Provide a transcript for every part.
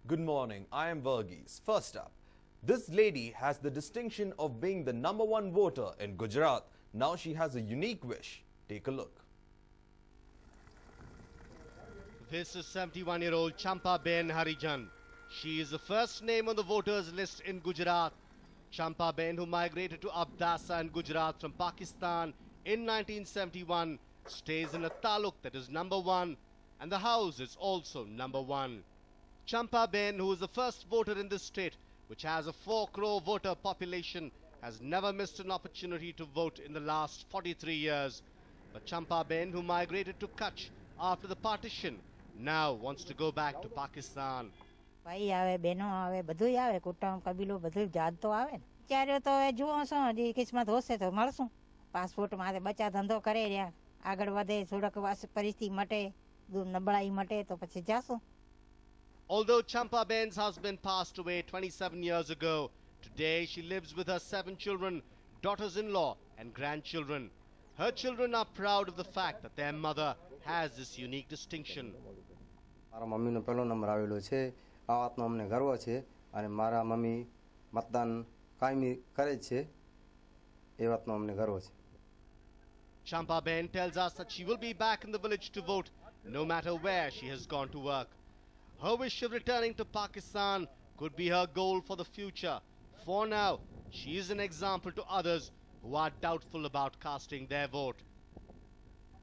Good morning, I am Verghese. First up, this lady has the distinction of being the #1 voter in Gujarat. Now she has a unique wish. Take a look. This is 71-year-old Champa Ben Harijan. She is the first name on the voters list in Gujarat. Champa Ben, who migrated to Abdasa in Gujarat from Pakistan in 1971, stays in a taluk that is #1, and the house is also #1. Champa Ben, who is the first voter in this state, which has a 4 crore voter population, has never missed an opportunity to vote in the last 43 years. But Champa Ben, who migrated to Kutch after the partition, now wants to go back to Pakistan. ભાઈ આવે બહેનો આવે બધું આવે કુટુંબ કબીલો બધું જાત તો આવે ને વિચાર્યો તો હવે જુઓ છો હજી કિસ્મત હોશે તો મળશું પાસપોર્ટ મારે બચા ધંધો કરે રહ્યા આગળ વધે થોડોક પરિસ્થિતિ મટે નબળાઈ મટે તો પછી જાશું. Although Champa Ben's husband passed away 27 years ago, today she lives with her 7 children, daughters-in-law and grandchildren. Her children are proud of the fact that their mother has this unique distinction. મારા મમ્મીનો પહેલો number આવેલો છે. આ વાતનો અમને ગર્વ છે અને મારા મમ્મી મતદાન કાયમી કરે છે એ વાતનો અમને ગર્વ છે. Champa Ben tells us that she will be back in the village to vote no matter where she has gone to work. Her wish of returning to Pakistan could be her goal for the future. For now, she is an example to others who are doubtful about casting their vote.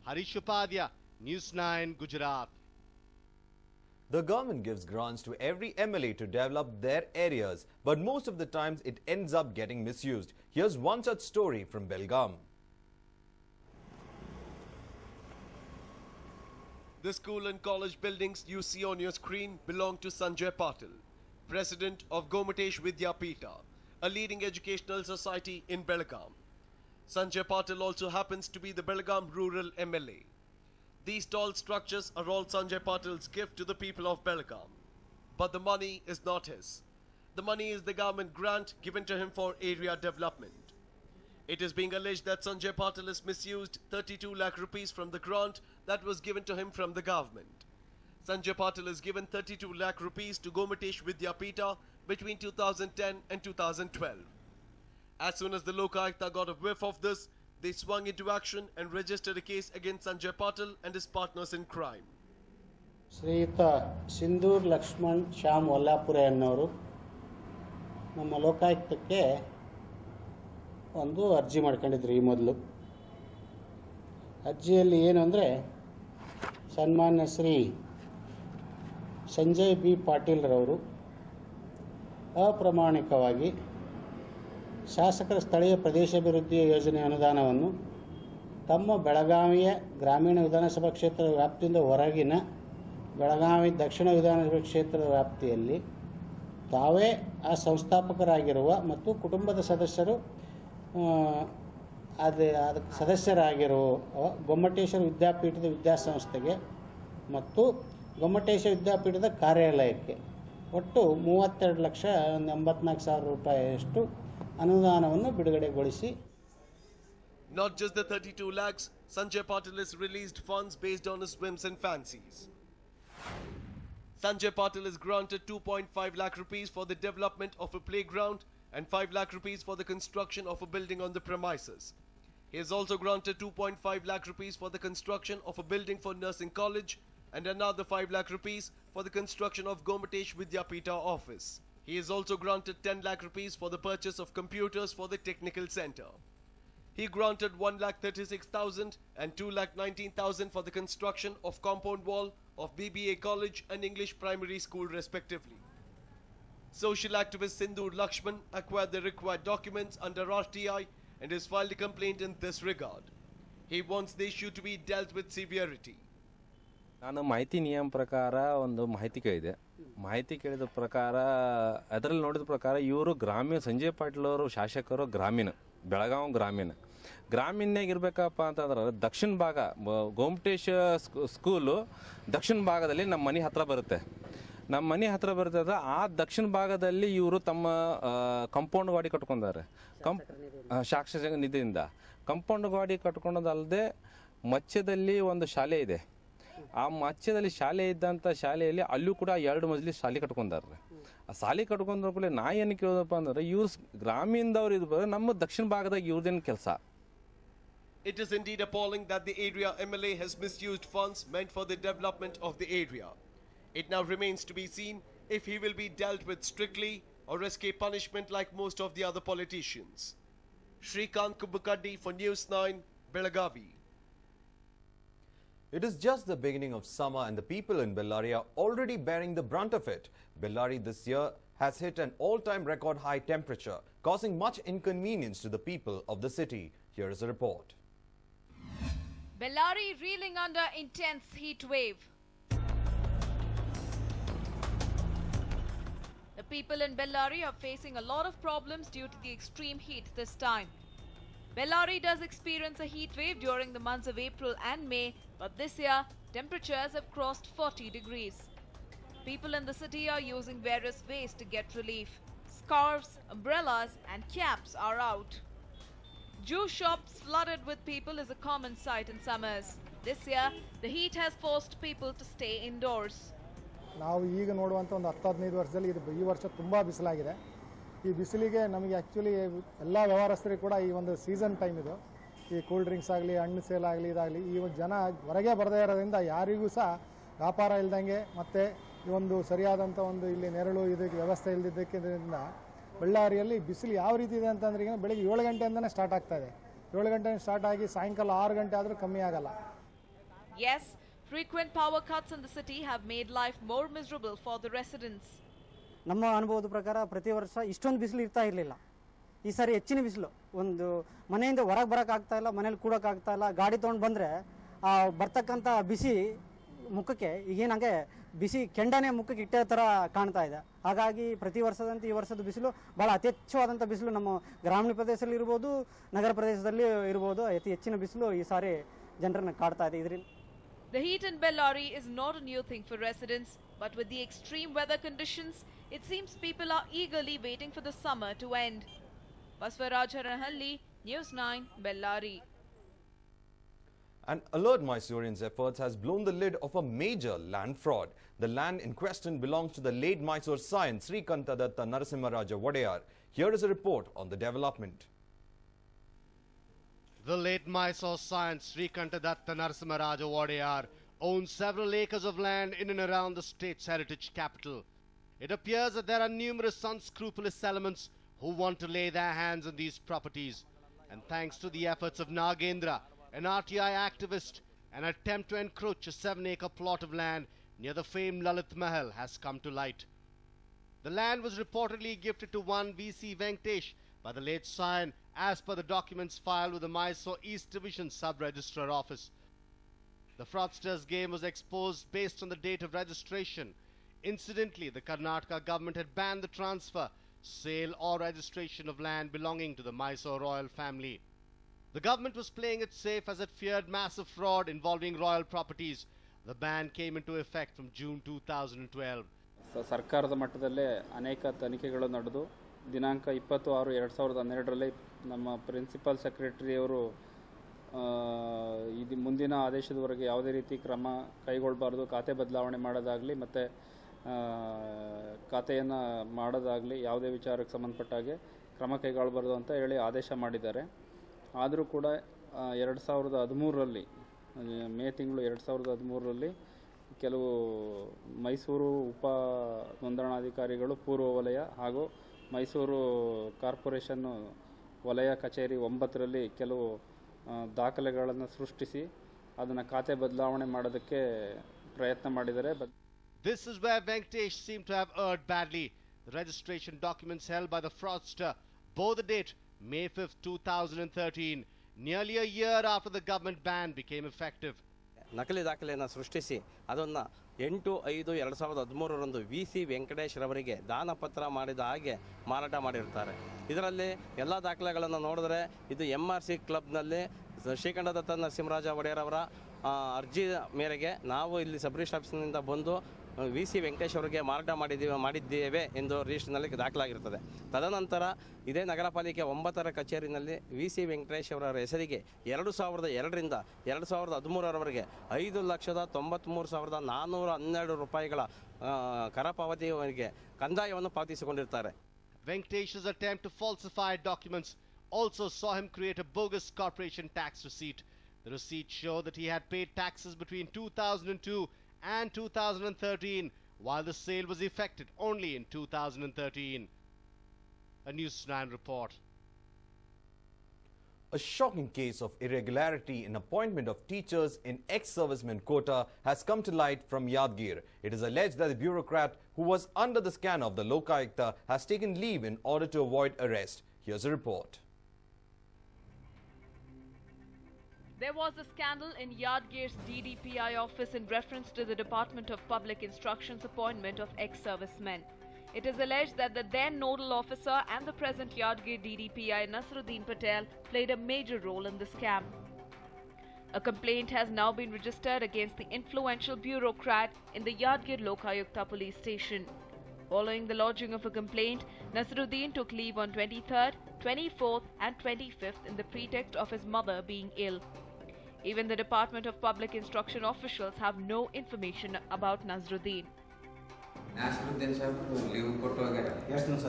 Harish Upadhyay, News 9, Gujarat. The government gives grants to every MLA to develop their areas, but most of the times it ends up getting misused. Here's one such story from Belgaum. The school and college buildings you see on your screen belong to Sanjay Patil, president of Gomatesh Vidyapita, a leading educational society in Belgaum. Sanjay Patil also happens to be the Belgaum rural MLA. These tall structures are all Sanjay Patil's gift to the people of Belgaum. But the money is not his. The money is the government grant given to him for area development. It is being alleged that Sanjay Patil has misused 32 lakh rupees from the grant that was given to him from the government. Sanjay Patil has given 32 lakh rupees to Gomatesh Vidyapita between 2010 and 2012. As soon as the Lokayukta got a whiff of this, they swung into action and registered a case against Sanjay Patil and his partners in crime. ಶ್ರೀಯುತ ಸಿಂಧೂರ್ ಲಕ್ಷ್ಮಣ್ ಶ್ಯಾಮ್ ವಲ್ಲಾಪುರೆ ಅನ್ನೋರು ನಮ್ಮ ಲೋಕಾಯುಕ್ತಕ್ಕೆ ಒಂದು ಅರ್ಜಿ ಮಾಡ್ಕೊಂಡಿದ್ರು. ಈ ಮೊದಲು ಅರ್ಜಿಯಲ್ಲಿ ಏನು ಅಂದರೆ ಸನ್ಮಾನ್ಯ ಶ್ರೀ ಸಂಜಯ್ ಬಿ ಪಾಟೀಲ್ರವರು ಅಪ್ರಾಮಾಣಿಕವಾಗಿ ಶಾಸಕರ ಸ್ಥಳೀಯ ಪ್ರದೇಶಾಭಿವೃದ್ಧಿ ಯೋಜನೆ ಅನುದಾನವನ್ನು ತಮ್ಮ ಬೆಳಗಾವಿಯ ಗ್ರಾಮೀಣ ವಿಧಾನಸಭಾ ಕ್ಷೇತ್ರದ ವ್ಯಾಪ್ತಿಯಿಂದ ಹೊರಗಿನ ಬೆಳಗಾವಿ ದಕ್ಷಿಣ ವಿಧಾನಸಭಾ ಕ್ಷೇತ್ರದ ವ್ಯಾಪ್ತಿಯಲ್ಲಿ ತಾವೇ ಆ ಸಂಸ್ಥಾಪಕರಾಗಿರುವ ಮತ್ತು ಕುಟುಂಬದ ಸದಸ್ಯರು ಅದಕ್ಕೆ ಸದಸ್ಯರಾಗಿರುವ ಗೊಮ್ಮಟೇಶ್ವರ ವಿದ್ಯಾಪೀಠದ ವಿದ್ಯಾಸಂಸ್ಥೆಗೆ ಮತ್ತು ಗೊಮ್ಮಟೇಶ್ವರ ವಿದ್ಯಾಪೀಠದ ಕಾರ್ಯಾಲಯಕ್ಕೆ ಒಟ್ಟು 32,84,000 ರೂಪಾಯಿಯಷ್ಟು ಅನುದಾನವನ್ನು ಬಿಡುಗಡೆಗೊಳಿಸಿ. Not just the 32 lakhs, Sanjay Patil has released funds based on his whims and fancies. Sanjay Patil is granted 2.5 lakh rupees for the development of a playground and 5 lakh rupees for the construction of a building on the premises. He has also granted 2.5 lakh rupees for the construction of a building for nursing college and another 5 lakh rupees for the construction of Gomatesh Vidyapita office. He is also granted 10 lakh rupees for the purchase of computers for the technical center. He granted 1,36,000 and 2,19,000 for the construction of compound wall of BBA College and English Primary School respectively. Social activist Sindoor Lakshman acquired the required documents under RTI and has filed a complaint in this regard. He wants the issue to be dealt with severity. ನಾನು ಮಾಹಿತಿ ನಿಯಮ ಪ್ರಕಾರ ಒಂದು ಮಾಹಿತಿ ಕೇಳಿದೆ. ಮಾಹಿತಿ ಕೇಳಿದ ಪ್ರಕಾರ ಅದರಲ್ಲಿ ನೋಡಿದ ಪ್ರಕಾರ ಇವರು ಗ್ರಾಮೀಣ ಸಂಜಯ್ ಪಾಟೀಲ್ ಅವರು ಶಾಸಕರು ಬೆಳಗಾವಿ ಗ್ರಾಮೀಣನಾಗ ಇರಬೇಕಪ್ಪ ಅಂತಂದ್ರೆ ದಕ್ಷಿಣ ಭಾಗ ಗೋಮಟೇಶ್ ಸ್ಕೂಲು ದಕ್ಷಿಣ ಭಾಗದಲ್ಲಿ ನಮ್ಮ ಮನೆ ಹತ್ರ ಬರುತ್ತೆ. ಆ ದಕ್ಷಿಣ ಭಾಗದಲ್ಲಿ ಇವರು ತಮ್ಮ ಕಂಪೌಂಡ್ ಗಾಡಿ ಕಟ್ಕೊಂಡಿದ್ದಾರೆ. ಸಾಕ್ಷರ ನಿಧಿಯಿಂದ ಕಂಪೌಂಡ್ ಗಾಡಿ ಕಟ್ಕೊಳ್ಳೋದಲ್ಲದೆ ಮಧ್ಯದಲ್ಲಿ ಒಂದು ಶಾಲೆ ಇದೆ. ಆ ಮಧ್ಯದಲ್ಲಿ ಶಾಲೆ ಇದ್ದಂಥ ಶಾಲೆಯಲ್ಲಿ ಅಲ್ಲೂ ಕೂಡ 2 ಮಜಲಿ ಶಾಲೆ ಕಟ್ಕೊಂಡಾರ್ರಿ. ಆ ಶಾಲೆ ಕಟ್ಕೊಂಡ್ರ ಕೂಡ ನಾ ಏನು ಕೇಳೋದಪ್ಪ ಅಂದ್ರೆ ಇವ್ರು ಗ್ರಾಮೀಣದವ್ರು ಇದ್ರು, ನಮ್ಮ ದಕ್ಷಿಣ ಭಾಗದಾಗ ಇವ್ರದೇನು ಕೆಲಸ. It is indeed appalling that the area MLA has misused funds meant for the development of the area. It now remains to be seen if he will be dealt with strictly or escape punishment like most of the other politicians. Shrikant Kubbukaddi for News 9, Belagavi. It is just the beginning of summer and the people in Bellary are already bearing the brunt of it. Bellary this year has hit an all-time record high temperature, causing much inconvenience to the people of the city. Here is a report. Bellary reeling under intense heat wave. The people in Bellary are facing a lot of problems due to the extreme heat this time. Bellary does experience a heat wave during the months of April and May, but this year temperatures have crossed 40 degrees. People in the city are using various ways to get relief. Scarves, umbrellas and caps are out. Juice shops flooded with people is a common sight in summers. This year, the heat has forced people to stay indoors. ನಾವು ಈಗ ನೋಡುವಂಥ ಒಂದು 10-15 ವರ್ಷದಲ್ಲಿ ಈ ವರ್ಷ ತುಂಬ ಬಿಸಿಲಾಗಿದೆ. ಈ ಬಿಸಿಲಿಗೆ ನಮಗೆ ಆ್ಯಕ್ಚುಲಿ ಎಲ್ಲ ವ್ಯವಹಾರಸ್ಥರಿಗೆ ಕೂಡ ಈ ಒಂದು ಸೀಸನ್ ಟೈಮ್ ಇದು. ಈ ಕೂಲ್ ಡ್ರಿಂಕ್ಸ್ ಆಗಲಿ, ಹಣ್ಣು ಸೇಲ್ ಆಗಲಿ, ಇದಾಗಲಿ, ಈ ಒಂದು ಜನ ಹೊರಗೆ ಬರದೇ ಇರೋದ್ರಿಂದ ಯಾರಿಗೂ ಸಹ ವ್ಯಾಪಾರ ಇಲ್ದಂಗೆ ಮತ್ತು ಈ ಒಂದು ಸರಿಯಾದಂಥ ಒಂದು ಇಲ್ಲಿ ನೆರಳು ಇದಕ್ಕೆ ವ್ಯವಸ್ಥೆ ಇಲ್ಲದಿದ್ದಕ್ಕಿಂತ ಬಳ್ಳಾರಿಯಲ್ಲಿ ಬಿಸಿಲು ಯಾವ ರೀತಿ ಇದೆ ಅಂತಂದ್ರೆ ಈಗ ಬೆಳಿಗ್ಗೆ 7 ಗಂಟೆಯಿಂದನೇ ಸ್ಟಾರ್ಟ್ ಆಗ್ತಾ ಇದೆ. 7 ಗಂಟೆ ಸ್ಟಾರ್ಟ್ ಆಗಿ ಸಾಯಂಕಾಲ 6 ಗಂಟೆ ಆದರೂ ಕಮ್ಮಿ ಆಗಲ್ಲ. Yes, frequent power cuts in the city have made life more miserable for the residents. ನಮ್ಮ ಅನುಭವದ ಪ್ರಕಾರ ಪ್ರತಿ ವರ್ಷ ಇಷ್ಟೊಂದು ಬಿಸಿಲು ಇರ್ತಾ ಇರಲಿಲ್ಲ. ಈ ಸಾರಿ ಹೆಚ್ಚಿನ ಬಿಸಿಲು. ಒಂದು ಮನೆಯಿಂದ ಹೊರಗೆ ಬರೋಕ್ಕಾಗ್ತಾ ಇಲ್ಲ, ಮನೇಲಿ ಕೂಡೋಕ್ಕಾಗ್ತಾ ಇಲ್ಲ. ಗಾಡಿ ತೊಗೊಂಡು ಬಂದರೆ ಬರ್ತಕ್ಕಂಥ ಬಿಸಿ ಮುಖಕ್ಕೆ ಈಗೇನಂಗೆ ಬಿಸಿ ಕೆಂಡನೆ ಮುಖಕ್ಕೆ ಇಟ್ಟೋ ಥರ ಕಾಣ್ತಾ ಇದೆ. ಹಾಗಾಗಿ ಪ್ರತಿ ವರ್ಷದಂತೆ ಈ ವರ್ಷದ ಬಿಸಿಲು ಭಾಳ ಅತಿ ಹೆಚ್ಚವಾದಂಥ ಬಿಸಿಲು ನಮ್ಮ ಗ್ರಾಮೀಣ ಪ್ರದೇಶದಲ್ಲಿ ಇರ್ಬೋದು, ನಗರ ಪ್ರದೇಶದಲ್ಲಿ ಇರ್ಬೋದು. ಅತಿ ಹೆಚ್ಚಿನ ಬಿಸಿಲು ಈ ಸಾರಿ ಜನರನ್ನು ಕಾಡ್ತಾ ಇದೆ. ಇದರಿಂದ The heat in Bellary is not a new thing for residents, but with the extreme weather conditions, it seems people are eagerly waiting for the summer to end. Baswaraj Harahalli, News 9, Bellary. An alert Mysoreans' efforts has blown the lid of a major land fraud. The land in question belongs to the late Mysore Scion Srikantadatta Narasimharaja Wadeyar. Here is a report on the development. The late Mysore Scion Srikantadatta Narasimharaja Wadeyar owns several acres of land in and around the state's heritage capital. It appears that there are numerous unscrupulous elements who want to lay their hands on these properties. And thanks to the efforts of Nagendra, an RTI activist, an attempt to encroach a 7-acre plot of land near the famed Lalit Mahal has come to light. The land was reportedly gifted to one V.C. Venkatesh by the late Scion as per the documents filed with the Mysore East Division Sub-Registrar Office. The fraudster's game was exposed based on the date of registration. Incidentally, the Karnataka government had banned the transfer, sale or registration of land belonging to the Mysore royal family. The government was playing it safe as it feared massive fraud involving royal properties. The ban came into effect from June 2012. ಸರ್ಕಾರದ ಮಟ್ಟದಲ್ಲೇ ಅನೇಕ ತನಿಖೆಗಳು ನಡೆದು ದಿನಾಂಕ 20/6/2012ರಲ್ಲಿ ನಮ್ಮ principal ಸೆಕ್ರೆಟರಿಯವರು ಇದು ಮುಂದಿನ ಆದೇಶದವರೆಗೆ ಯಾವುದೇ ರೀತಿ ಕ್ರಮ ಕೈಗೊಳ್ಳಬಾರ್ದು, ಖಾತೆ ಬದಲಾವಣೆ ಮಾಡೋದಾಗಲಿ ಮತ್ತು ಖಾತೆಯನ್ನು ಮಾಡೋದಾಗಲಿ ಯಾವುದೇ ವಿಚಾರಕ್ಕೆ ಸಂಬಂಧಪಟ್ಟ ಹಾಗೆ ಕ್ರಮ ಕೈಗೊಳ್ಳಬಾರ್ದು ಅಂತ ಹೇಳಿ ಆದೇಶ ಮಾಡಿದ್ದಾರೆ. ಆದರೂ ಕೂಡ 2013ರಲ್ಲಿ ಮೇ ತಿಂಗಳು 2013ರಲ್ಲಿ ಕೆಲವು ಮೈಸೂರು ಉಪ ನೋಂದಣಾಧಿಕಾರಿಗಳು ಪೂರ್ವ ವಲಯ ಹಾಗೂ ಮೈಸೂರು ಕಾರ್ಪೊರೇಷನ್ನು ವಲಯ ಕಚೇರಿ 9ರಲ್ಲಿ ಕೆಲವು ದಾಖಲೆಗಳನ್ನು ಸೃಷ್ಟಿಸಿ ಅದನ್ನು ಖಾತೆ ಬದಲಾವಣೆ ಮಾಡೋದಕ್ಕೆ ಪ್ರಯತ್ನ ಮಾಡಿದ್ದಾರೆ. This is where Venkatesh seemed to have erred badly. The registration documents held by the fraudster bore the date May 5th, 2013, nearly a year after the government ban became effective. ನಕಲಿ ದಾಖಲೆಯನ್ನು ಸೃಷ್ಟಿಸಿ ಅದನ್ನು 8/5/2013ರಂದು V.C. ವೆಂಕಟೇಶ್ ರವರಿಗೆ ದಾನಪತ್ರ ಮಾಡಿದ ಹಾಗೆ ಮಾರಾಟ ಮಾಡಿರ್ತಾರೆ. ಇದರಲ್ಲಿ ಎಲ್ಲ ದಾಖಲೆಗಳನ್ನು ನೋಡಿದ್ರೆ ಇದು MRC ಕ್ಲಬ್ನಲ್ಲಿ ಶ್ರೀಕಂಠದತ್ತ ನರಸಿಂಹರಾಜ ಒಡೆಯರ್ ಅವರ ಅರ್ಜಿ ಮೇರೆಗೆ ನಾವು ಇಲ್ಲಿ ಸಬ್ ರಿಜಿಸ್ಟ್ರಾರ್ ಆಫೀಸ್ನಿಂದ ಬಂದು VC ವೆಂಕಟೇಶ್ ಅವರಿಗೆ ಮಾರಾಟ ಮಾಡಿದ್ದೇವೆ ಎಂದು ರಿಜಿಸ್ಟರ್ನಲ್ಲಿ ದಾಖಲಾಗಿರುತ್ತದೆ. ತದನಂತರ ಇದೇ ನಗರ ಪಾಲಿಕೆ 9ರ ಕಚೇರಿನಲ್ಲಿ VC ವೆಂಕಟೇಶ್ ಅವರ ಹೆಸರಿಗೆ 2002ರಿಂದ 2013ರವರೆಗೆ 5,93,412 ರೂಪಾಯಿಗಳ ಕರಪಾವತಿಯವರಿಗೆ ಕಂದಾಯವನ್ನು ಪಾವತಿಸಿಕೊಂಡಿರ್ತಾರೆ. Venkatesh's attempt to falsify documents also saw him create a bogus corporation tax receipt. The receipts show that he had paid taxes between 2002 and 2013, while the sale was effected only in 2013. A News 9 report. A shocking case of irregularity in appointment of teachers in ex-servicemen quota has come to light from Yadgir. It is alleged that the bureaucrat who was under the scan of the Lokayukta has taken leave in order to avoid arrest. Here's a report. There was a scandal in Yadgir's DDPI office in reference to the Department of Public Instruction's appointment of ex-servicemen. It is alleged that the then nodal officer and the present Yadgir DDPI Nasruddin Patel played a major role in the scam. A complaint has now been registered against the influential bureaucrat in the Yadgir Lokayukta police station. Following the lodging of a complaint, Nasruddin took leave on 23rd, 24th and 25th in the pretext of his mother being ill. Even the Department of Public Instruction officials have no information about Nasruddin. Nasruddin Saheb leave ಕೊಟ್ಟು ಹೋಗ್ಯಾರ. ಎಷ್ಟು ದಿವಸ?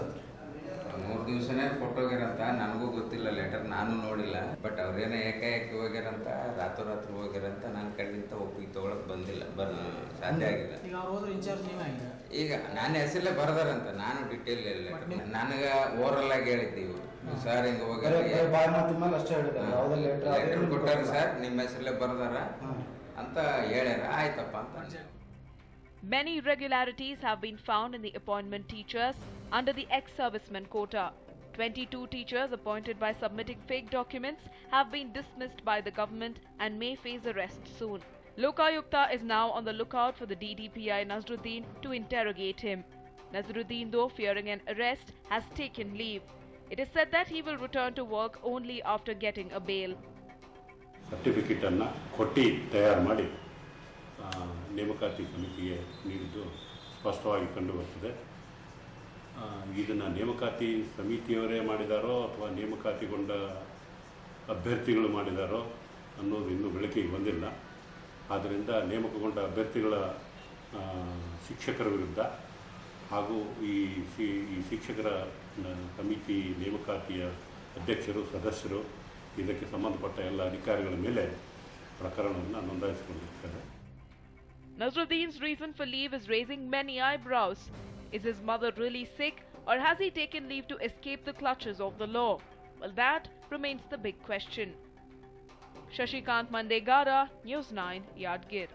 3 ದಿವಸನೇ ಕೊಟ್ಟು ಹೋಗ್ಯಾರಂತ. ನನಗೂ ಗೊತ್ತಿಲ್ಲ, letter ನಾನು ನೋಡಿಲ್ಲ. ಬಟ್ ಅವ್ರೇನೋ ಏಕಾಏಕಿ ಹೋಗ್ಯಾರಂತ, ರಾತ್ರೋರಾತ್ರಿ ಹೋಗ್ಯಾರಂತ. ನನ್ನ ಕಡೆಯಿಂದ ಒಪ್ಪಿಗೆ ತೊಗೊಳಕ್ ಬಂದಿಲ್ಲ, ಸಾಧ್ಯ ಆಗಿಲ್ಲ. ಈಗ ನನ್ನ ಹೆಸರಲ್ಲೇ ಬರ್ದಾರಂತ, ನಾನು ಡೀಟೇಲ್ ಇಲ್ಲ. ನನಗೆ ಓರಲ್ ಆಗಿ ಹೇಳಿದ್ದೀವಿ ಸರ್, ಹಿಂಗೆ ಹೋಗ್ಯಾರ, ಲೆಟರ್ ಕೊಟ್ಟಾರ ಸರ್, ನಿಮ್ಮ ಹೆಸರಲ್ಲೇ ಬರ್ದಾರ ಅಂತ ಹೇಳ್ಯಾರ. ಆಯ್ತಪ್ಪ ಅಂತ. Many irregularities have been found in the appointment teachers under the ex-servicemen quota. 22 teachers appointed by submitting fake documents have been dismissed by the government and may face arrest soon. Lokayukta is now on the lookout for the DDPI Nasruddin to interrogate him. Nasruddin, though fearing an arrest, has taken leave. It is said that he will return to work only after getting a bail. Certificate ಅನ್ನು ಕೊಟ್ಟು ತಯಾರು ಮಾಡಿ ನೇಮಕಾತಿ ಸಮಿತಿಗೆ ನೀಡಿದ್ದು ಸ್ಪಷ್ಟವಾಗಿ ಕಂಡುಬರ್ತದೆ. ಇದನ್ನು ನೇಮಕಾತಿ ಸಮಿತಿಯವರೇ ಮಾಡಿದಾರೋ ಅಥವಾ ನೇಮಕಾತಿಗೊಂಡ ಅಭ್ಯರ್ಥಿಗಳು ಮಾಡಿದಾರೋ ಅನ್ನೋದು ಇನ್ನೂ ಬೆಳಕಿಗೆ ಬಂದಿಲ್ಲ. ಆದ್ದರಿಂದ ನೇಮಕಗೊಂಡ ಅಭ್ಯರ್ಥಿಗಳ ಶಿಕ್ಷಕರ ವಿರುದ್ಧ ಹಾಗೂ ಈ ಶಿಕ್ಷಕರ ಸಮಿತಿ ನೇಮಕಾತಿಯ ಅಧ್ಯಕ್ಷರು, ಸದಸ್ಯರು, ಇದಕ್ಕೆ ಸಂಬಂಧಪಟ್ಟ ಎಲ್ಲ ಅಧಿಕಾರಿಗಳ ಮೇಲೆ ಪ್ರಕರಣವನ್ನು ನೋಂದಾಯಿಸಿಕೊಂಡಿರ್ತಾರೆ. Nasruddin's reason for leave is raising many eyebrows. Is his mother really sick, or has he taken leave to escape the clutches of the law? Well, that remains the big question. Shashikant Mandegara, News 9, Yadgir.